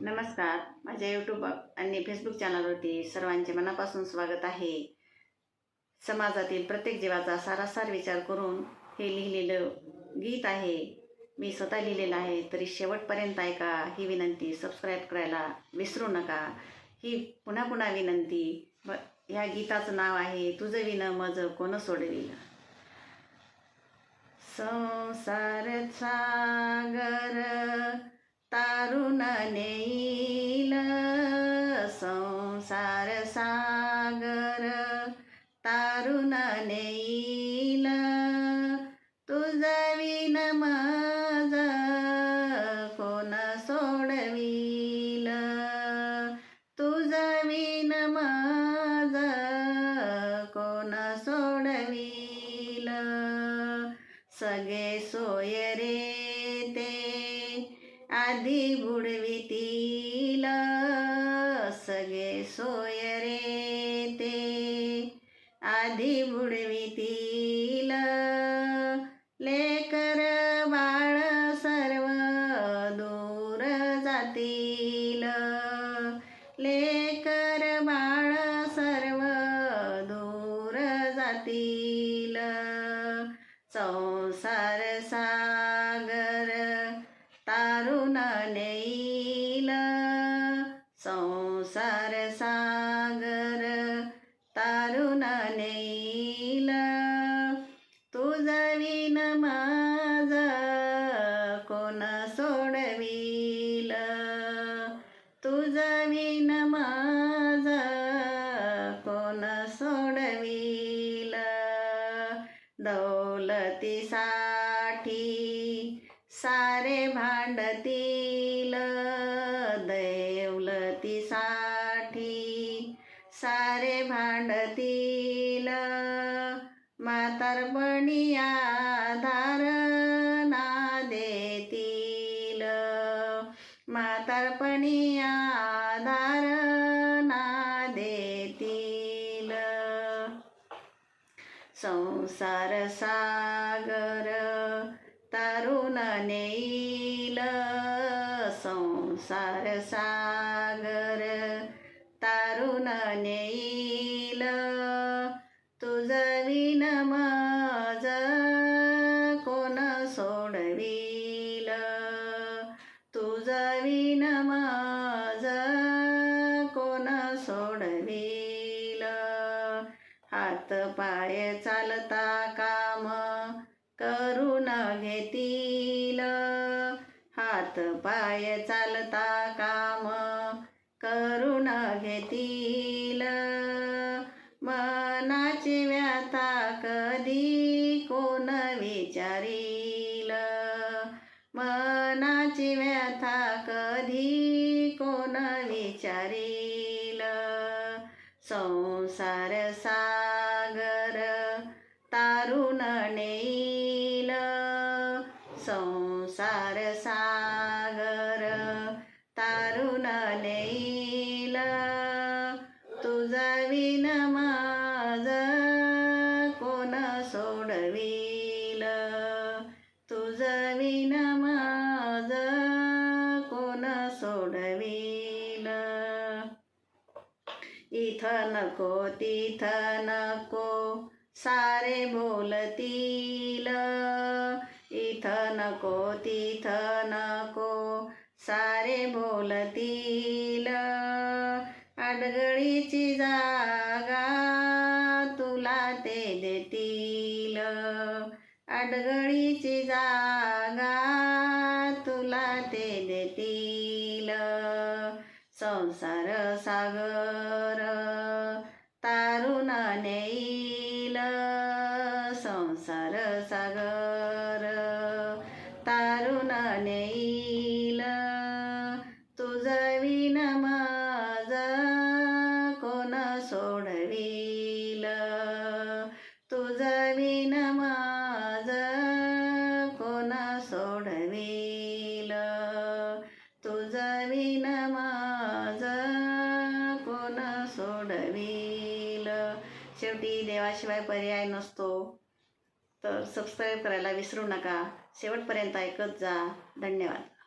नमस्कार. माझ्या यूट्यूब आणि फेसबुक चॅनलवरती सर्वांचे मनापासून स्वागत आहे. समाजातील प्रत्येक जीवाचा सारासार विचार करून हे लिहिलेलं गीत आहे. मी स्वतः लिहिलेलं आहे. तरी शेवटपर्यंत ऐका ही विनंती. सबस्क्राईब करायला विसरू नका ही पुन्हा पुन्हा विनंती. ह्या गीताचं नाव आहे तुझं विन मज कोण सोडविलं. संसार सागर तारुण नेईल, संसार सागर तारुण नेईल, तुझं विन मज कोण सोडविल, तुझं विन मज कोण सोडविल. सगळे सोय रे ते आधी बुडवितील, सगळे सोय रे ते आधी बुडवितील, लेकर बाळ सर्व दूर जातील, लेकर बाळ सर्व दूर जातील. संसार सागर तारुण नेईल, संसार सागर तारुण नेईल, तुझं विन माझ कोण सोडविल, तुझं विन माझ कोण सोडविल. दौलतीसाठी सारे भांडतील, दौलतीसाठी सारे भांडतील, म्हातारपणी आधार ना देतील, म्हातारपणी आधार ना देतील. संसार सागर तारुण नेईल, संसार सागर तारुण नेईल, तुझं विन मज कोण सोडविल, तुझं विन मज कोण सोडविल. हात पाय चालता काम करून घेतील, हात पाय चालता काम करून घेतील, मनाची व्यथा कधी कोण विचारील, मनाची व्यथा कधी कोण विचारील. संसार सागर तारुण नेईल, संसार सागर तारुण नेईल, तुझं विन माझ कोण सोडविल, तुझं विन माझ कोण सोडविल. इथं नको तिथं नको सारे बोलतील, इथं नको तिथं नको सारे बोलतील, अडगळीची जागा तुला ते देतील, अडगळीची जागा तुला ते देतील. संसार सागर तारुण नेईल, संसार सागर तारुण नेईल, तुझं विन माझ कोण सोडविल, तुझं विन माझ कोण सोडविल, तुझं विन माझ कोण सोडविल. शेवटी देवाशिवाय पर्याय नसतो. तर सबस्क्राईब करायला विसरू नका. शेवटपर्यंत ऐकत जा. धन्यवाद.